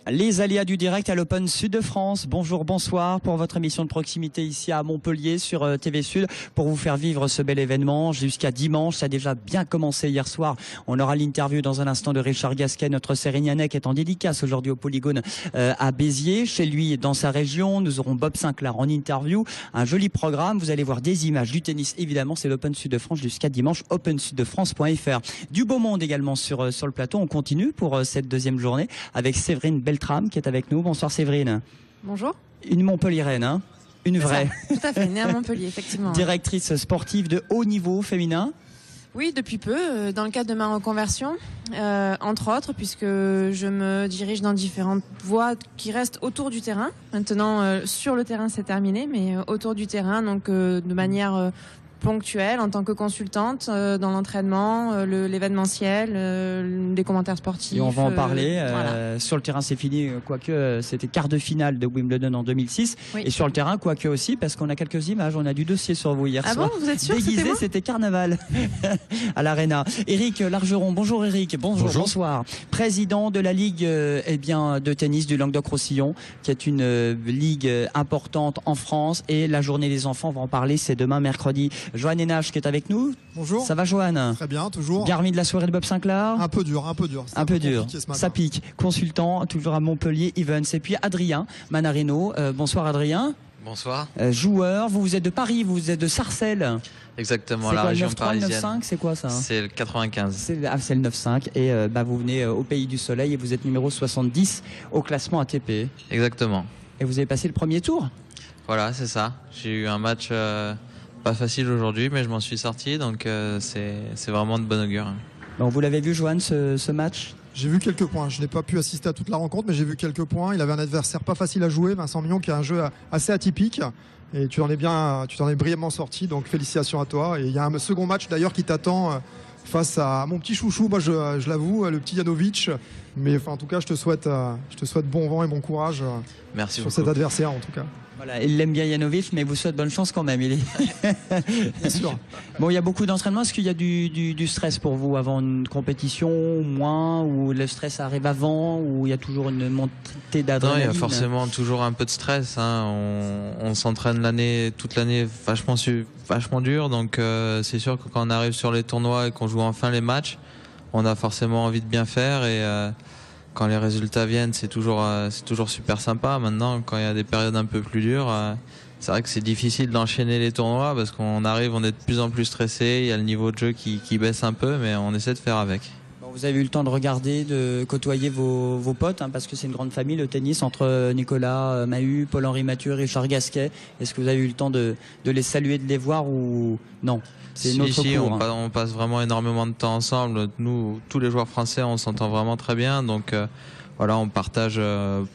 Les aléas du direct à l'Open Sud de France. Bonjour, bonsoir pour votre émission de proximité ici à Montpellier sur TV Sud pour vous faire vivre ce bel événement jusqu'à dimanche. Ça a déjà bien commencé hier soir. On aura l'interview dans un instant de Richard Gasquet, notre Sérignanais qui est en dédicace aujourd'hui au Polygone à Béziers. Chez lui, dans sa région, nous aurons Bob Sinclair en interview. Un joli programme. Vous allez voir des images du tennis. Évidemment, c'est l'Open Sud de France jusqu'à dimanche. OpenSudDeFrance.fr. Du beau monde également sur le plateau. On continue pour cette deuxième journée avec Séverine Beltrame qui est avec nous. Bonsoir Séverine. Bonjour. Une Montpelliéraine, hein, une vraie. Ça, tout à fait, née à Montpellier, effectivement. Directrice sportive de haut niveau féminin. Oui, depuis peu, dans le cadre de ma reconversion, entre autres, puisque je me dirige dans différentes voies qui restent autour du terrain. Maintenant, sur le terrain, c'est terminé, mais autour du terrain, donc de manière ponctuelle, en tant que consultante dans l'entraînement, l'événementiel, des commentaires sportifs. Et on va en parler. Voilà. Sur le terrain, c'est fini, quoique c'était quart de finale de Wimbledon en 2006. Oui. Et sur le terrain, quoique aussi, parce qu'on a quelques images. On a du dossier sur vous hier soir. Ah bon, vous êtes sûr que Déguisé, c'était carnaval à l'Arena. Éric Largeron. Bonjour Éric. Bonjour. Bonsoir. Président de la Ligue de tennis du Languedoc-Roussillon, qui est une ligue importante en France. Et la journée des enfants, on va en parler, c'est demain mercredi. Joanne Hénage qui est avec nous. Bonjour. Ça va Joanne? Très bien, toujours. Garmi de la soirée de Bob Sinclair. Un peu dur. Un peu dur. Ça pique. Consultant, toujours à Montpellier, Evans. Et puis Adrien Manarino. Bonsoir Adrien. Bonsoir. Joueur, vous êtes de Paris, vous êtes de Sarcelles. Exactement, c'est la quoi, région 9-3, parisienne. 9-5, c'est quoi ça? C'est le 95. C'est le 9-5 et vous venez au Pays du Soleil et vous êtes numéro 70 au classement ATP. Exactement. Et vous avez passé le premier tour? Voilà, c'est ça. J'ai eu un match pas facile aujourd'hui, mais je m'en suis sorti, donc c'est vraiment de bon augure. Bon, vous l'avez vu, Joanne, ce match? J'ai vu quelques points. Je n'ai pas pu assister à toute la rencontre, mais j'ai vu quelques points. Il avait un adversaire pas facile à jouer, Vincent Mignon, qui a un jeu assez atypique. Et tu t'en es brillamment sorti, donc félicitations à toi. Et il y a un second match d'ailleurs qui t'attend face à mon petit chouchou, moi je l'avoue, le petit Janovic. Mais enfin, en tout cas, je te souhaite bon vent et bon courage. Merci sur beaucoup. cet adversaire en tout cas. Voilà, il l'aime bien Janovic, mais vous souhaite bonne chance quand même. Bien sûr. Bon, il y a beaucoup d'entraînement. Est-ce qu'il y a du stress pour vous avant une compétition, moins, ou le stress arrive avant, ou il y a toujours une montée d'adrénaline? Non, il y a forcément toujours un peu de stress. Hein. On s'entraîne toute l'année vachement dur, donc c'est sûr que quand on arrive sur les tournois et qu'on joue enfin les matchs, on a forcément envie de bien faire et quand les résultats viennent, c'est toujours super sympa. Maintenant, quand il y a des périodes un peu plus dures, c'est vrai que c'est difficile d'enchaîner les tournois parce qu'on arrive, on est de plus en plus stressé. Il y a le niveau de jeu qui baisse un peu, mais on essaie de faire avec. Bon, vous avez eu le temps de regarder, de côtoyer vos potes, hein, parce que c'est une grande famille, le tennis, entre Nicolas Mahut, Paul-Henri Mathieu, Richard Gasquet. Est-ce que vous avez eu le temps de les saluer, de les voir ou non? C'est notre cours, on passe vraiment énormément de temps ensemble. Nous, tous les joueurs français, on s'entend vraiment très bien. Donc voilà, on partage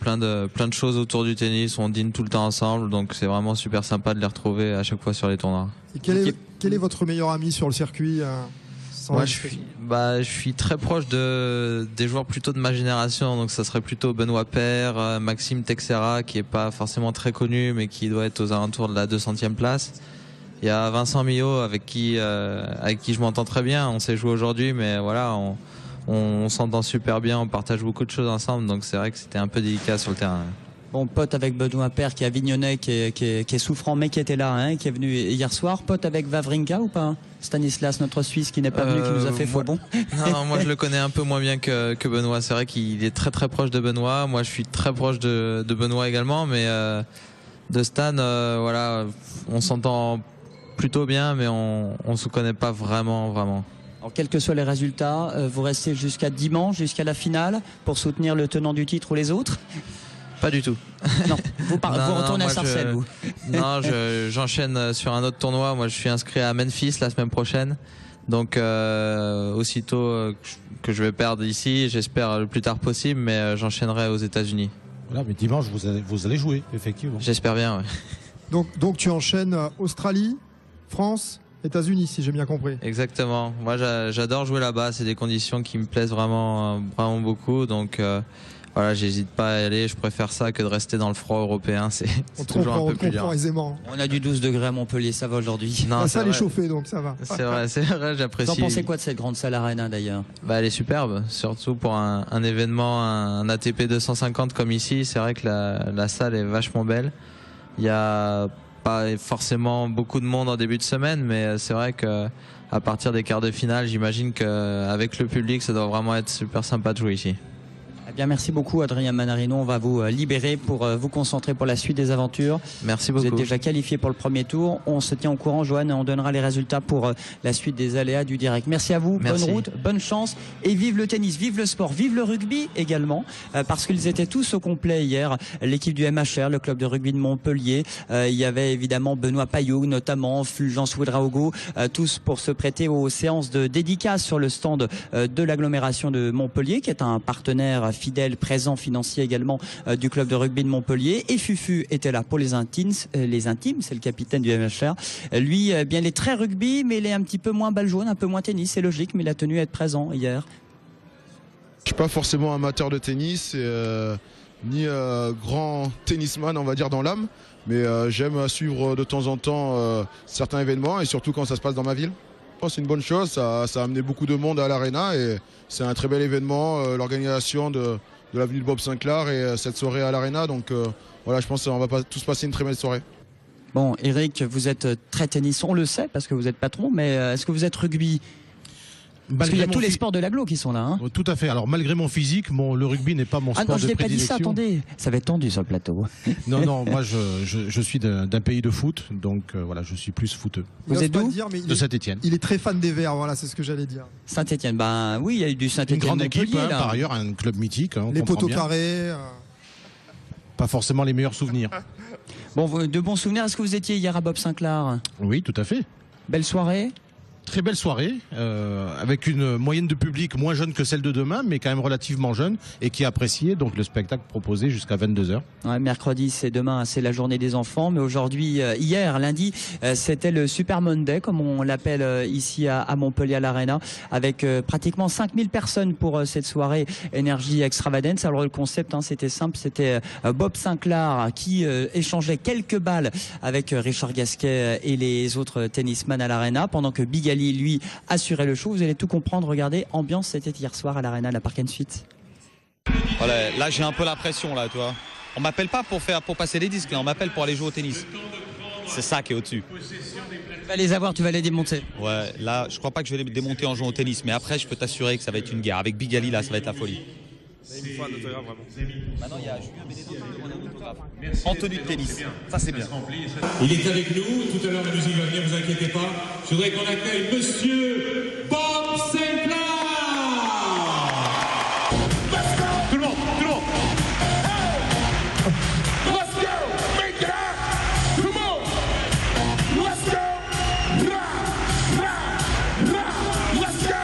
plein de choses autour du tennis. On dîne tout le temps ensemble. Donc c'est vraiment super sympa de les retrouver à chaque fois sur les tournois. Et quel est votre meilleur ami sur le circuit Moi, je suis très proche des joueurs plutôt de ma génération. Donc ça serait plutôt Benoît Paire, Maxime Texera, qui est pas forcément très connu, mais qui doit être aux alentours de la 200e place. Il y a Vincent Millot avec qui je m'entends très bien. On s'est joué aujourd'hui, mais voilà, on s'entend super bien, on partage beaucoup de choses ensemble, donc c'est vrai que c'était un peu délicat sur le terrain. Bon, pote avec Benoît Paire qui est avignonnais, qui est souffrant, mais qui était là, hein, qui est venu hier soir. Pote avec Wawrinka ou pas? Stanislas, notre Suisse, qui n'est pas venu, qui nous a fait faux bon. Non, moi je le connais un peu moins bien que Benoît. C'est vrai qu'il est très très proche de Benoît. Moi je suis très proche de Benoît également, mais de Stan, voilà, on s'entend plutôt bien, mais on se connaît pas vraiment. Alors, quels que soient les résultats, vous restez jusqu'à dimanche, jusqu'à la finale, pour soutenir le tenant du titre ou les autres? Pas du tout. Non, vous retournez à Sarcelles, vous. Non, j'enchaîne sur un autre tournoi. Moi, je suis inscrit à Memphis la semaine prochaine. Donc, aussitôt que je vais perdre ici, j'espère le plus tard possible, mais j'enchaînerai aux États-Unis. Voilà, mais dimanche, vous allez jouer, effectivement. J'espère bien, ouais. Donc tu enchaînes Australie, France, États-Unis, si j'ai bien compris. Exactement. Moi, j'adore jouer là-bas. C'est des conditions qui me plaisent vraiment, vraiment beaucoup. Donc, voilà, j'hésite pas à y aller. Je préfère ça que de rester dans le froid européen. C'est toujours un peu plus dur. Aisément. On a du 12 degrés à Montpellier, ça va aujourd'hui. Non, La salle est chauffée, donc ça va. C'est vrai, j'apprécie. Vous en pensez quoi de cette grande salle Arena d'ailleurs? Bah, elle est superbe, surtout pour un événement, un ATP 250 comme ici. C'est vrai que la salle est vachement belle. Il y a pas forcément beaucoup de monde en début de semaine, mais c'est vrai que à partir des quarts de finale, j'imagine qu'avec le public, ça doit vraiment être super sympa de jouer ici. Eh bien, merci beaucoup Adrien Manarino. On va vous libérer pour vous concentrer pour la suite des aventures. Merci beaucoup. Vous êtes déjà qualifié pour le premier tour. On se tient au courant, Johan, et on donnera les résultats pour la suite des aléas du direct. Merci à vous. Merci. Bonne route, bonne chance. Et vive le tennis, vive le sport, vive le rugby également, parce qu'ils étaient tous au complet hier. L'équipe du MHR, le club de rugby de Montpellier. Il y avait évidemment Benoît Paillot, notamment Fulgence Ouedraogo, tous pour se prêter aux séances de dédicaces sur le stand de l'agglomération de Montpellier, qui est un partenaire fidèle, présent, financier également du club de rugby de Montpellier. Et Fufu était là pour les intimes, c'est le capitaine du MHR. Lui, bien, il est très rugby, mais il est un petit peu moins balle jaune, un peu moins tennis, c'est logique, mais il a tenu à être présent hier. Je suis pas forcément amateur de tennis, ni grand tennisman, on va dire, dans l'âme, mais j'aime suivre de temps en temps certains événements, et surtout quand ça se passe dans ma ville. C'est une bonne chose, ça a amené beaucoup de monde à l'Arena, et c'est un très bel événement, l'organisation de l'avenue de Bob Sinclair et cette soirée à l'Arena. Donc voilà, je pense qu'on va tous passer une très belle soirée. Bon, Eric, vous êtes très tennis, on le sait parce que vous êtes patron, mais est-ce que vous êtes rugby? Parce qu'il y a tous les sports de l'agglo qui sont là. Hein. Tout à fait. Alors malgré mon physique, le rugby n'est pas mon sport non, je de n'ai pas dit ça, prédilection. attendez. Ça va être tendu sur le plateau. Non, moi je suis d'un pays de foot, donc voilà, je suis plus footeux. Vous êtes d'où? De Saint-Étienne. Il est très fan des Verts, voilà, c'est ce que j'allais dire. Saint-Étienne, ben oui, il y a eu du Saint-Étienne. Une grande équipe, là. par ailleurs, un club mythique. On les comprend poteaux bien. carrés. Pas forcément les meilleurs souvenirs. Bon, de bons souvenirs. Est-ce que vous étiez hier à Bob Sinclair? Oui, tout à fait. Belle soirée. Très belle soirée, avec une moyenne de public moins jeune que celle de demain, mais quand même relativement jeune, et qui appréciait donc le spectacle proposé jusqu'à 22h. Ouais, mercredi, c'est demain, c'est la journée des enfants, mais aujourd'hui, hier, lundi, c'était le Super Monday, comme on l'appelle ici à Montpellier à l'Arena, avec pratiquement 5000 personnes pour cette soirée Énergie Extravagance. Alors le concept, c'était simple, c'était Bob Sinclair qui échangeait quelques balles avec Richard Gasquet et les autres tennisman à l'Arena, pendant que Big Ali, lui, assurait le show. Vous allez tout comprendre. Regardez, ambiance, c'était hier soir à l'Arena, la Park & Suite. Voilà, là j'ai un peu la pression là, toi. On m'appelle pas pour passer les disques, là, on m'appelle pour aller jouer au tennis. C'est ça qui est au-dessus. Tu vas les avoir, tu vas les démonter. Ouais, là je crois pas que je vais les démonter en jouant au tennis, mais après je peux t'assurer que ça va être une guerre. Avec Big Ali là, ça va être la folie. Il faut un autographe vraiment. Maintenant il y a Julien Benedetto qui demande un autographe. En tenue de tennis, ça c'est bien. Il est avec nous, tout à l'heure la musique va venir, vous inquiétez pas. Je voudrais qu'on accueille Monsieur Bob Sinclair. Tout le monde, tout le monde. Let's go, make it out. Come on. Let's go. Let's go.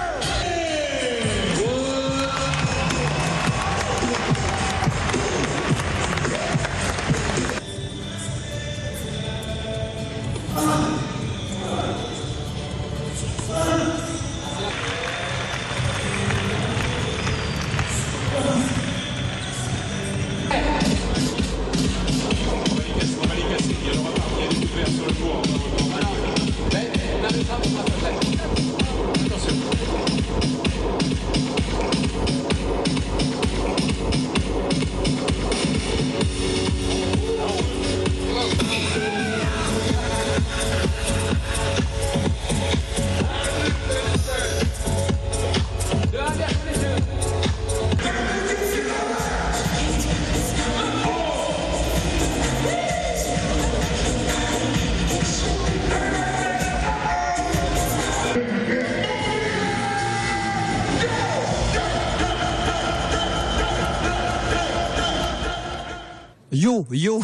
Yo,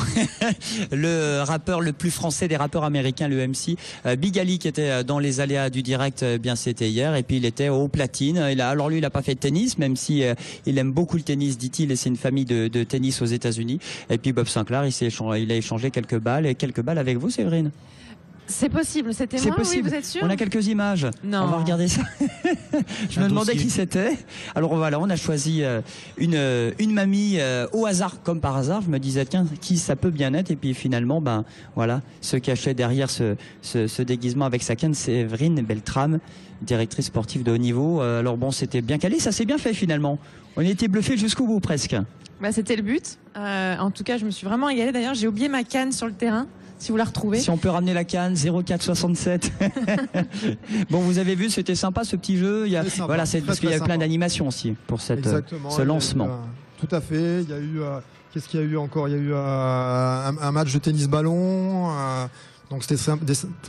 le rappeur le plus français des rappeurs américains, le MC. Big Ali qui était dans les aléas du direct, bien c'était hier, et puis il était au platine. Alors lui, il a pas fait de tennis, même si il aime beaucoup le tennis, dit-il, et c'est une famille de tennis aux États-Unis. Et puis Bob Sinclair, il a échangé quelques balles avec vous, Séverine. C'est possible, c'était C'est moi, possible. oui, vous êtes sûr? On a quelques images. Non. On va regarder ça. Je me demandais qui c'était. Alors voilà, on a choisi une mamie au hasard, comme par hasard. Je me disais, tiens, qui ça peut bien être? Et puis finalement, ben voilà, se cachait derrière ce déguisement avec sa canne, c'est Séverine Beltrame, directrice sportive de haut niveau. Alors bon, c'était bien calé, ça s'est bien fait finalement. On a été bluffés jusqu'au bout presque. Bah, c'était le but. En tout cas, je me suis vraiment égalée. D'ailleurs, j'ai oublié ma canne sur le terrain. Si vous la retrouvez. Si on peut ramener la canne, 0467. Bon, vous avez vu, c'était sympa ce petit jeu. Voilà, c'est parce qu'il y a plein d'animations aussi pour ce lancement. Tout à fait. Il y a eu, qu'est-ce qu'il y a eu encore? Il y a eu un match de tennis ballon. Donc c'était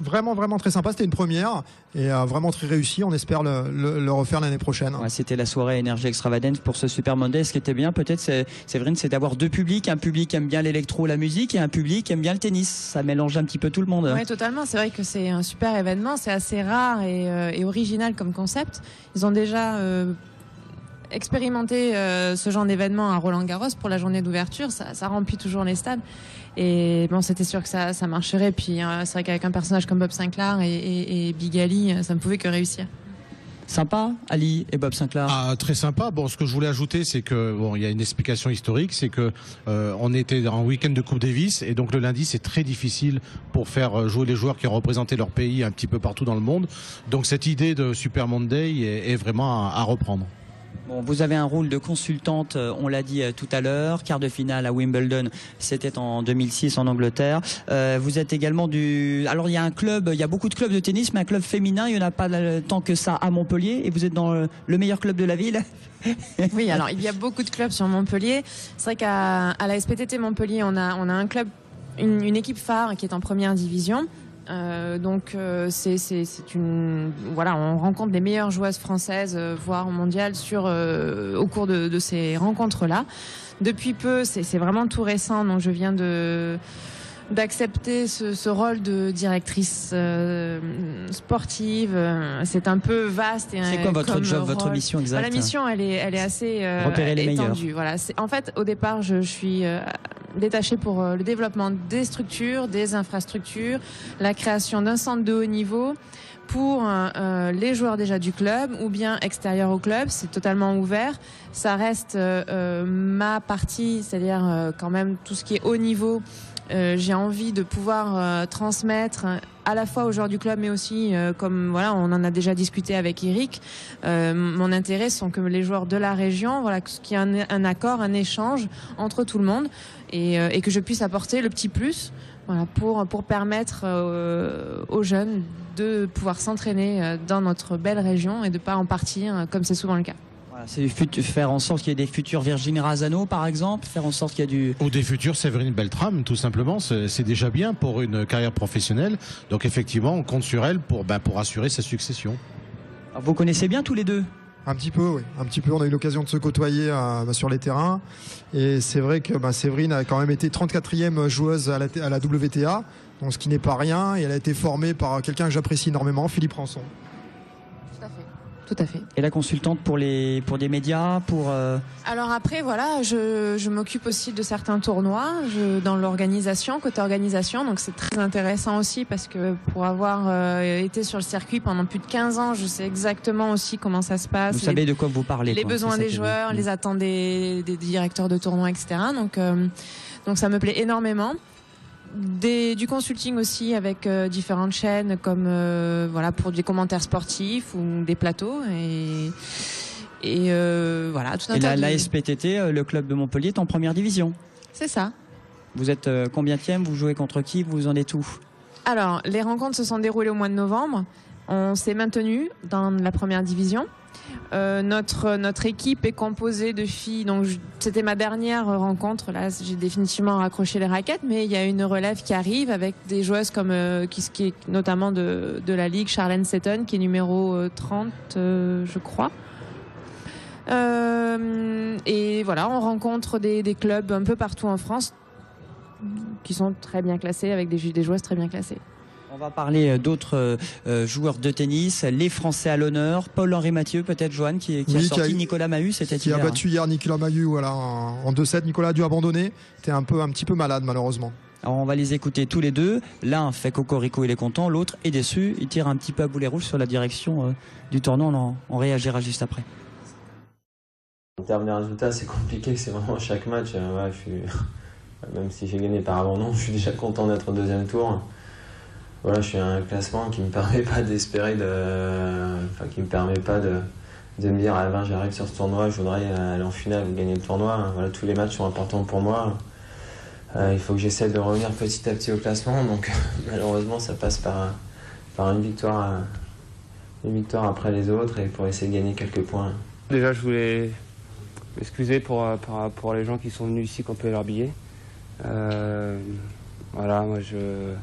vraiment très sympa. C'était une première et vraiment très réussi. On espère le refaire l'année prochaine. Ouais, c'était la soirée Énergie Extravagance pour ce Super Monday. Ce qui était bien, peut-être, Séverine, c'est d'avoir deux publics. Un public qui aime bien l'électro, la musique, et un public qui aime bien le tennis. Ça mélange un petit peu tout le monde. Oui, totalement. C'est vrai que c'est un super événement. C'est assez rare et original comme concept. Ils ont déjà expérimenter ce genre d'événement à Roland-Garros pour la journée d'ouverture, ça remplit toujours les stades. Et bon, c'était sûr que ça marcherait. Puis c'est vrai qu'avec un personnage comme Bob Sinclair et Big Ali, ça ne pouvait que réussir. Sympa, Ali et Bob Sinclair. Ah, très sympa. Bon, ce que je voulais ajouter, c'est que bon, il y a une explication historique, c'est que on était en week-end de Coupe Davis et donc le lundi, c'est très difficile pour faire jouer les joueurs qui ont représenté leur pays un petit peu partout dans le monde. Donc cette idée de Super Monday est vraiment à reprendre. Bon, vous avez un rôle de consultante, on l'a dit tout à l'heure, quart de finale à Wimbledon, c'était en 2006 en Angleterre. Vous êtes également alors il y a un club, il y a beaucoup de clubs de tennis, mais un club féminin, il n'y en a pas tant que ça à Montpellier, et vous êtes dans le meilleur club de la ville. Oui, alors il y a beaucoup de clubs sur Montpellier. C'est vrai qu'à la SPTT Montpellier, on a un club, une équipe phare qui est en première division. Donc c'est voilà, on rencontre les meilleures joueuses françaises, voire mondiales au cours de ces rencontres-là. Depuis peu, c'est vraiment tout récent, donc je viens d'accepter ce rôle de directrice sportive. C'est un peu vaste. C'est quoi votre job, votre mission exacte? La mission, elle est assez repérer les étendue. meilleurs. Voilà. En fait, au départ, je suis détachée pour le développement des structures, des infrastructures, la création d'un centre de haut niveau pour les joueurs déjà du club ou bien extérieurs au club. C'est totalement ouvert. Ça reste ma partie, c'est-à-dire quand même tout ce qui est haut niveau. J'ai envie de pouvoir transmettre à la fois aux joueurs du club, mais aussi, comme voilà, on en a déjà discuté avec Eric, mon intérêt sont que les joueurs de la région, voilà, qu'il y ait un accord, un échange entre tout le monde, et que je puisse apporter le petit plus, voilà, pour permettre aux jeunes de pouvoir s'entraîner dans notre belle région et de pas en partir comme c'est souvent le cas. Voilà, c'est faire en sorte qu'il y ait des futurs Virginie Razzano, par exemple, faire en sorte qu'il y ait ou des futurs Séverine Beltrame, tout simplement. C'est déjà bien pour une carrière professionnelle. Donc effectivement, on compte sur elle pour assurer sa succession. Alors, vous connaissez bien tous les deux? Un petit peu, oui. Un petit peu. On a eu l'occasion de se côtoyer sur les terrains. Et c'est vrai que Séverine a quand même été 34e joueuse à la WTA, donc ce qui n'est pas rien. Et elle a été formée par quelqu'un que j'apprécie énormément, Philippe Rançon. Tout à fait. Et la consultante pour des médias, Alors après, voilà, je m'occupe aussi de certains tournois dans l'organisation, côté organisation, donc c'est très intéressant aussi parce que pour avoir été sur le circuit pendant plus de 15 ans, je sais exactement aussi comment ça se passe. Vous savez de quoi vous parlez. Les besoins des joueurs, les attentes des directeurs de tournois, etc. Donc ça me plaît énormément. Du consulting aussi avec différentes chaînes comme voilà, pour des commentaires sportifs ou des plateaux et voilà, tout un tas la SPTT, le club de Montpellier, est en première division. C'est ça. Vous êtes combienième? Vous jouez contre qui? Vous en êtes où? Alors, les rencontres se sont déroulées au mois de novembre. On s'est maintenu dans la première division. Notre équipe est composée de filles, donc c'était ma dernière rencontre, là j'ai définitivement raccroché les raquettes, mais il y a une relève qui arrive avec des joueuses comme qui est notamment de la Ligue, Charlène Seton qui est numéro 30 je crois, et voilà, on rencontre des clubs un peu partout en France qui sont très bien classés avec des joueuses très bien classées. On va parler d'autres joueurs de tennis, les Français à l'honneur. Paul-Henri Mathieu, peut-être, Joanne, qui a sorti Nicolas Mahut, c'était hier. Qui a battu hier Nicolas Mahut, voilà, en 2-7. Nicolas a dû abandonner. Était un petit peu malade, malheureusement. Alors on va les écouter tous les deux. L'un fait cocorico, il est content, l'autre est déçu, il tire un petit peu à boulet rouge sur la direction du tournoi. On réagira juste après. En termes de résultats, c'est compliqué, c'est vraiment chaque match. Même si j'ai gagné par abandon, je suis déjà content d'être au deuxième tour. Voilà, je suis à un classement qui me permet pas d'espérer, qui me permet pas de me dire j'arrive sur ce tournoi, je voudrais aller en finale ou gagner le tournoi. Voilà, tous les matchs sont importants pour moi. Il faut que j'essaie de revenir petit à petit au classement. Donc malheureusement, ça passe par une victoire après les autres et pour essayer de gagner quelques points. Déjà, je voulais m'excuser pour les gens qui sont venus ici qu'on paye leur billet. Voilà, moi j'étais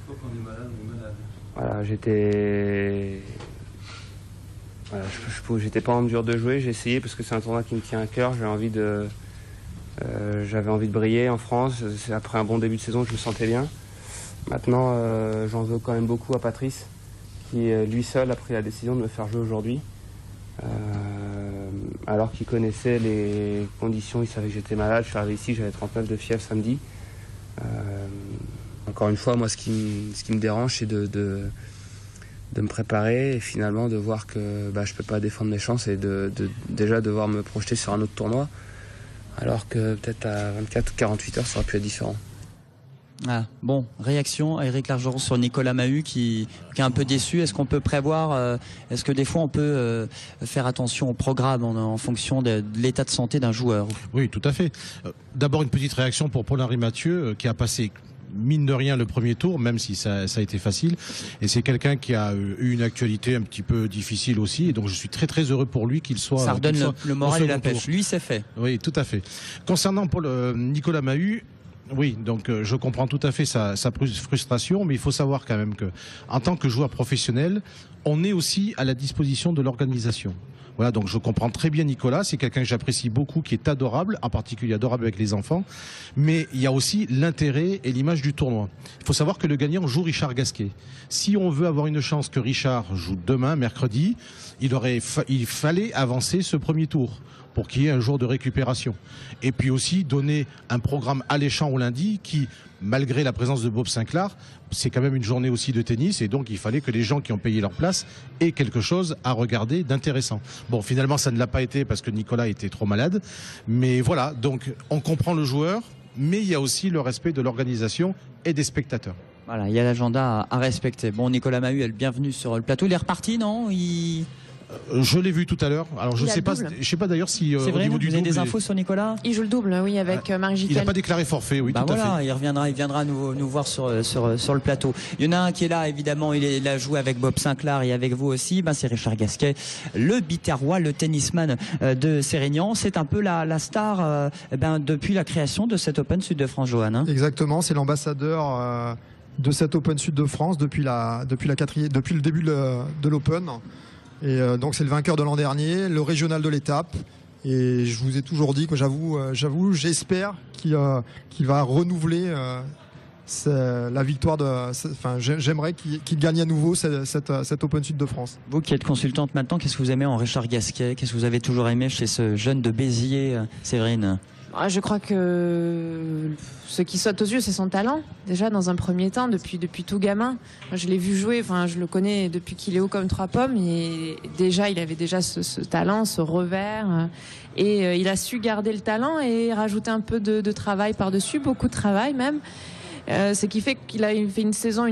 pas en mesure de jouer, j'ai essayé parce que c'est un tournoi qui me tient à cœur, j'avais envie de briller en France. Après un bon début de saison, je me sentais bien. Maintenant, j'en veux quand même beaucoup à Patrice, qui lui seul a pris la décision de me faire jouer aujourd'hui. Alors qu'il connaissait les conditions, il savait que j'étais malade, je suis arrivé ici, j'avais 39 de fièvre samedi. Encore une fois, moi ce qui me dérange, c'est de me préparer et finalement de voir que je peux pas défendre mes chances et déjà devoir me projeter sur un autre tournoi, alors que peut-être à 24 ou 48 heures ça aurait pu être différent. Ah, bon, réaction à Éric Largeron sur Nicolas Mahut qui est un peu déçu. Est-ce qu'on peut prévoir, est-ce que des fois on peut faire attention au programme en fonction de l'état de santé d'un joueur? Oui, tout à fait. D'abord une petite réaction pour Paul-Henri Mathieu qui a passé mine de rien le premier tour, même si ça a été facile, et c'est quelqu'un qui a eu une actualité un petit peu difficile aussi, et donc je suis très très heureux pour lui qu'il soit. Ça redonne le moral et la pêche. Lui, c'est fait. Oui, tout à fait. Concernant Nicolas Mahut, oui, donc je comprends tout à fait sa frustration, mais il faut savoir quand même que, en tant que joueur professionnel, on est aussi à la disposition de l'organisation. Voilà, donc je comprends très bien Nicolas, c'est quelqu'un que j'apprécie beaucoup, qui est adorable, en particulier adorable avec les enfants, mais il y a aussi l'intérêt et l'image du tournoi. Il faut savoir que le gagnant joue Richard Gasquet. Si on veut avoir une chance que Richard joue demain, mercredi, il fallait avancer ce premier tour pour qu'il y ait un jour de récupération. Et puis aussi donner un programme alléchant au lundi qui, malgré la présence de Bob Sinclair, c'est quand même une journée aussi de tennis, et donc il fallait que les gens qui ont payé leur place aient quelque chose à regarder d'intéressant. Bon, finalement ça ne l'a pas été parce que Nicolas était trop malade, mais voilà, donc on comprend le joueur, mais il y a aussi le respect de l'organisation et des spectateurs. Voilà, il y a l'agenda à respecter. Bon, Nicolas Mahut est le bienvenu sur le plateau. Il est reparti, non? Je l'ai vu tout à l'heure. Alors je sais pas d'ailleurs si c'est vrai, au niveau du double. Vous avez des infos sur Nicolas? Il joue le double, oui, avec Marc Gitel. Il n'a pas déclaré forfait, oui, tout à fait. Il viendra nous voir sur le plateau. Il y en a un qui est là, évidemment, il a joué avec Bob Sinclair et avec vous aussi. C'est Richard Gasquet, le Biterrois, le tennisman de Sérignan. C'est un peu la star depuis la création de cet Open Sud de France, Johan. Hein. Exactement, c'est l'ambassadeur de cet Open Sud de France depuis le début de l'Open. Et donc c'est le vainqueur de l'an dernier, le régional de l'étape. Et je vous ai toujours dit que j'espère qu'il va renouveler la victoire j'aimerais qu'il gagne à nouveau cet Open Sud de France. Vous qui êtes consultante maintenant, qu'est-ce que vous aimez en Richard Gasquet? Qu'est-ce que vous avez toujours aimé chez ce jeune de Béziers, Séverine? Je crois que ce qui saute aux yeux, c'est son talent. Déjà, dans un premier temps, depuis tout gamin. Moi, je l'ai vu jouer, je le connais depuis qu'il est haut comme trois pommes. Et déjà, il avait déjà ce talent, ce revers. Et il a su garder le talent et rajouter un peu de travail par-dessus, beaucoup de travail même. Ce qui fait qu'il a fait une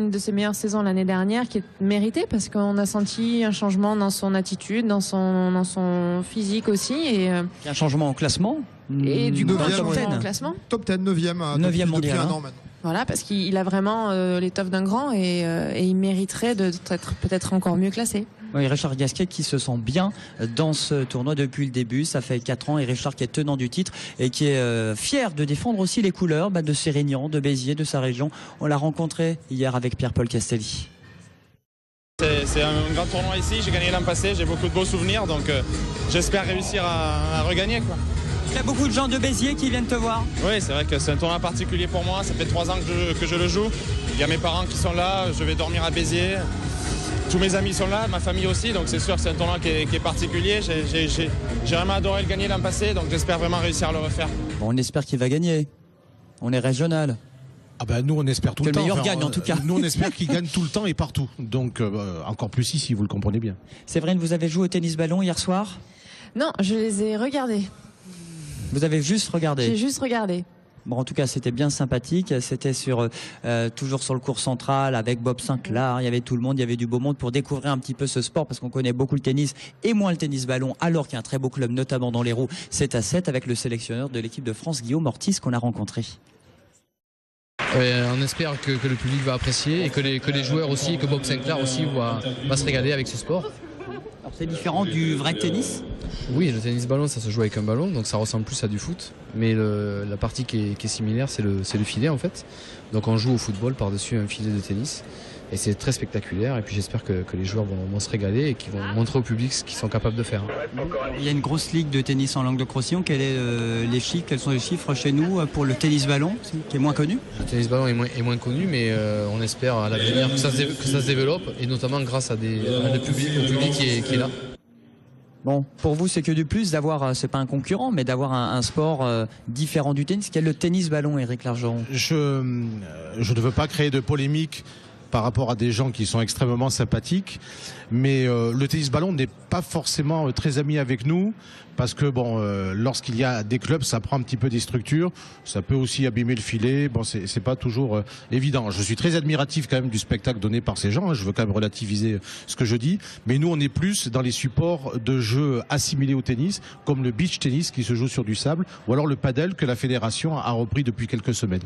de ses meilleures saisons l'année dernière, qui est méritée parce qu'on a senti un changement dans son attitude, dans son physique aussi. Et un changement au classement. Et du coup, un changement au classement. Top 10, 9e mondial, depuis un an maintenant. Voilà, parce qu'il a vraiment l'étoffe d'un grand et il mériterait d'être peut-être encore mieux classé. Oui, Richard Gasquet qui se sent bien dans ce tournoi depuis le début. Ça fait 4 ans, et Richard qui est tenant du titre et qui est fier de défendre aussi les couleurs de Sérignan, de Béziers, de sa région. On l'a rencontré hier avec Pierre-Paul Castelli. C'est un grand tournoi ici, j'ai gagné l'an passé, j'ai beaucoup de beaux souvenirs, donc j'espère réussir à regagner, quoi. Il y a beaucoup de gens de Béziers qui viennent te voir. Oui, c'est vrai que c'est un tournoi particulier pour moi, ça fait 3 ans que je le joue. Il y a mes parents qui sont là, je vais dormir à Béziers. Tous mes amis sont là, ma famille aussi, donc c'est sûr que c'est un tournoi qui est particulier. J'ai vraiment adoré le gagner l'an passé, donc j'espère vraiment réussir à le refaire. Bon, on espère qu'il va gagner. On est régional. Ah ben nous on espère tout que le temps. Le meilleur gagne en tout cas. Nous on espère qu'il gagne tout le temps et partout. Donc encore plus ici, vous le comprenez bien. Séverine, vous avez joué au tennis ballon hier soir? Non, je les ai regardés. Vous avez juste regardé? J'ai juste regardé. Bon, en tout cas, c'était bien sympathique. C'était toujours sur le court central avec Bob Sinclair. Il y avait tout le monde, il y avait du beau monde pour découvrir un petit peu ce sport parce qu'on connaît beaucoup le tennis et moins le tennis ballon. Alors qu'il y a un très beau club, notamment dans l'Hérault, 7-7 avec le sélectionneur de l'équipe de France, Guillaume Ortiz, qu'on a rencontré. On espère que le public va apprécier et que les joueurs aussi, et que Bob Sinclair aussi va se régaler avec ce sport. Alors c'est différent du vrai tennis? Oui, le tennis ballon ça se joue avec un ballon, donc ça ressemble plus à du foot. Mais la partie qui est similaire, c'est le filet en fait. Donc on joue au football par-dessus un filet de tennis. Et c'est très spectaculaire. Et puis j'espère que les joueurs vont se régaler et qu'ils vont montrer au public ce qu'ils sont capables de faire. Il y a une grosse ligue de tennis en Languedoc-Roussillon. Quels sont les chiffres chez nous pour le tennis ballon, qui est moins connu? Le tennis ballon est moins connu, mais on espère à l'avenir que ça se développe, et notamment grâce au public qui est là. Bon, pour vous, c'est que du plus d'avoir, c'est pas un concurrent, mais d'avoir un sport différent du tennis, qu'est le tennis ballon, Éric Largeron. Je ne veux pas créer de polémique par rapport à des gens qui sont extrêmement sympathiques, mais le tennis ballon n'est pas forcément très ami avec nous, parce que lorsqu'il y a des clubs, ça prend un petit peu des structures, ça peut aussi abîmer le filet. Bon, c'est pas toujours évident. Je suis très admiratif quand même du spectacle donné par ces gens, hein. Je veux quand même relativiser ce que je dis, mais nous on est plus dans les supports de jeux assimilés au tennis, comme le beach tennis qui se joue sur du sable, ou alors le paddle que la fédération a repris depuis quelques semaines.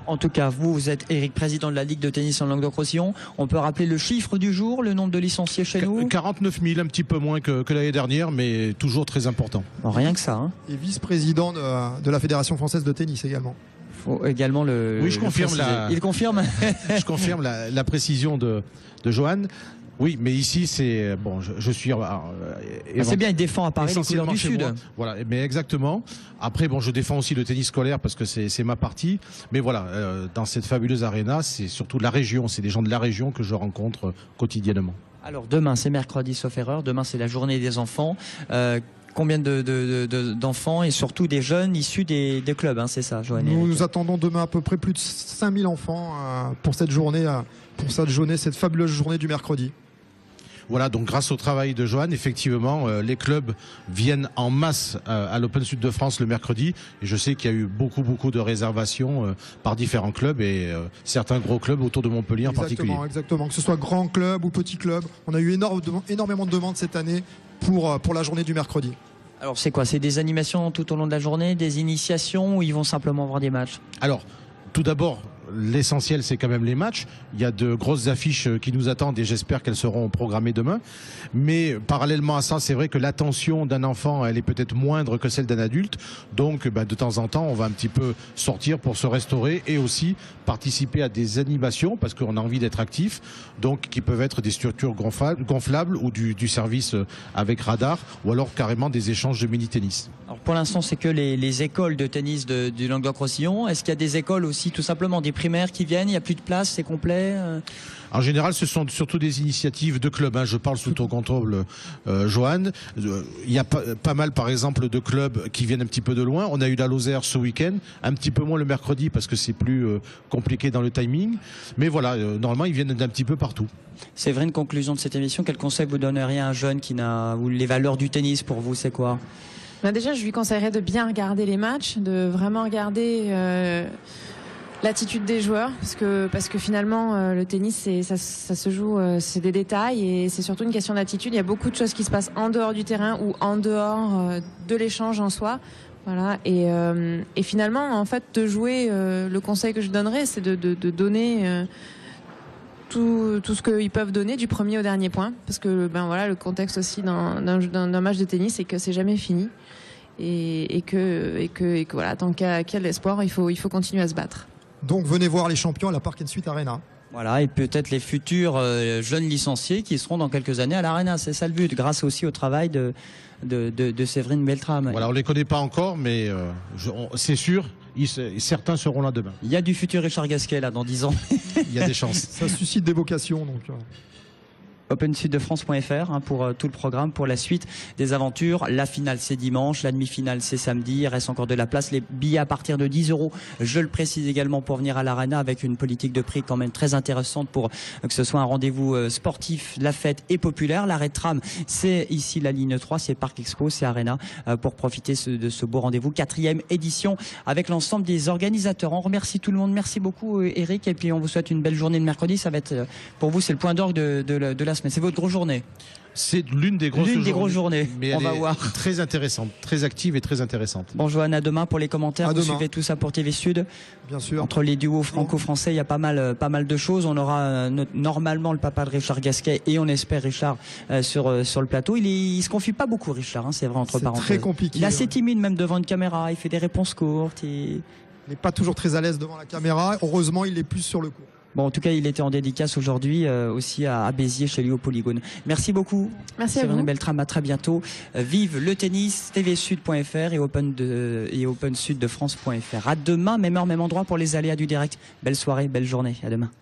En tout cas, vous êtes Éric, président de la Ligue de tennis en Languedoc-Roussillon. On peut rappeler le chiffre du jour, le nombre de licenciés chez nous? 49 000, un petit peu moins que l'année dernière, mais toujours très important. Bon, rien que ça. Hein. Et vice-président de la Fédération française de tennis également. Faut également Oui, je confirme Il confirme. Je confirme la précision de Johan. Oui, mais ici, c'est bon. Je suis. C'est bien, il défend à Paris les couleurs du Sud. Voilà, mais exactement. Après, je défends aussi le tennis scolaire parce que c'est ma partie. Mais voilà, dans cette fabuleuse arena, c'est surtout la région. C'est des gens de la région que je rencontre quotidiennement. Alors demain, c'est mercredi, sauf erreur. Demain, c'est la journée des enfants. Combien d'enfants et surtout des jeunes issus des clubs, hein, c'est ça, Johan? Nous attendons demain à peu près plus de 5000 enfants pour cette journée, cette fabuleuse journée du mercredi. Voilà, donc grâce au travail de Johan, effectivement, les clubs viennent en masse à l'Open Sud de France le mercredi. Et je sais qu'il y a eu beaucoup de réservations par différents clubs et certains gros clubs autour de Montpellier en particulier. Exactement, que ce soit grand club ou petit club. On a eu énormément de demandes cette année pour la journée du mercredi. Alors c'est quoi? C'est des animations tout au long de la journée, des initiations, ou ils vont simplement voir des matchs? Alors, tout d'abord, l'essentiel, c'est quand même les matchs. Il y a de grosses affiches qui nous attendent et j'espère qu'elles seront programmées demain. Mais parallèlement à ça, c'est vrai que l'attention d'un enfant, elle est peut-être moindre que celle d'un adulte. Donc, de temps en temps, on va un petit peu sortir pour se restaurer et aussi participer à des animations parce qu'on a envie d'être actif. Donc, qui peuvent être des structures gonflables ou du service avec radar ou alors carrément des échanges de mini-tennis. Alors, pour l'instant, c'est que les écoles de tennis du Languedoc-Roussillon. Est-ce qu'il y a des écoles aussi, tout simplement, des primaires qui viennent? Il n'y a plus de place, c'est complet? En général, ce sont surtout des initiatives de clubs. Hein. Je parle sous ton contrôle, Johan. Il y a pas mal, par exemple, de clubs qui viennent un petit peu de loin. On a eu la Lozère ce week-end, un petit peu moins le mercredi parce que c'est plus compliqué dans le timing. Mais voilà, normalement, ils viennent d'un petit peu partout. C'est vrai, une conclusion de cette émission. Quel conseil vous donneriez à un jeune ou les valeurs du tennis pour vous, c'est quoi? Déjà, je lui conseillerais de bien regarder les matchs, de vraiment regarder l'attitude des joueurs, parce que finalement le tennis ça se joue, c'est des détails et c'est surtout une question d'attitude. Il y a beaucoup de choses qui se passent en dehors du terrain ou en dehors de l'échange en soi. Voilà, et finalement en fait de jouer, le conseil que je donnerais, c'est de donner tout ce qu'ils peuvent donner du premier au dernier point, parce que le contexte aussi d'un match de tennis, c'est que c'est jamais fini et que voilà, tant qu'il y a de l'espoir, il faut continuer à se battre. Donc venez voir les champions à la Park & Suite Arena. Voilà, et peut-être les futurs jeunes licenciés qui seront dans quelques années à l'Arena, c'est ça le but, grâce aussi au travail de Séverine Beltrame. Voilà, on les connaît pas encore, mais c'est sûr, certains seront là demain. Il y a du futur Richard Gasquet là dans 10 ans. Il y a des chances. Ça suscite des vocations donc. OpenSudDeFrance.fr pour tout le programme, pour la suite des aventures. La finale c'est dimanche, la demi-finale c'est samedi, il reste encore de la place. Les billets à partir de 10 €, je le précise également, pour venir à l'Arena, avec une politique de prix quand même très intéressante pour que ce soit un rendez-vous sportif, la fête et populaire. L'arrêt de tram, c'est ici la ligne 3, c'est Parc Expo, c'est Arena, pour profiter de ce beau rendez-vous, 4e édition avec l'ensemble des organisateurs. On remercie tout le monde, merci beaucoup Eric, et puis on vous souhaite une belle journée de mercredi. Ça va être, pour vous, c'est le point d'orgue de la semaine, c'est votre grosse journée. C'est l'une des grosses journées. Mais on va voir. Très intéressante, très active et très intéressante. Bon, Johan, à demain pour les commentaires. Vous suivez tout ça pour TV Sud. Bien sûr. Entre les duos franco-français, il y a pas mal de choses. On aura normalement le papa de Richard Gasquet et on espère Richard sur le plateau. Il se confie pas beaucoup, Richard, c'est vrai, entre parenthèses. C'est très compliqué. Il est assez timide même devant une caméra. Il fait des réponses courtes. Il n'est pas toujours très à l'aise devant la caméra. Heureusement, il est plus sur le coup. Bon, en tout cas, il était en dédicace aujourd'hui aussi à Béziers, chez lui au Polygone. Merci beaucoup. Merci à vous. Séverine Beltrame, à très bientôt. Vive le tennis, tvsud.fr et OpenSudDeFrance.fr. À demain, même heure, même endroit pour les aléas du direct. Belle soirée, belle journée. À demain.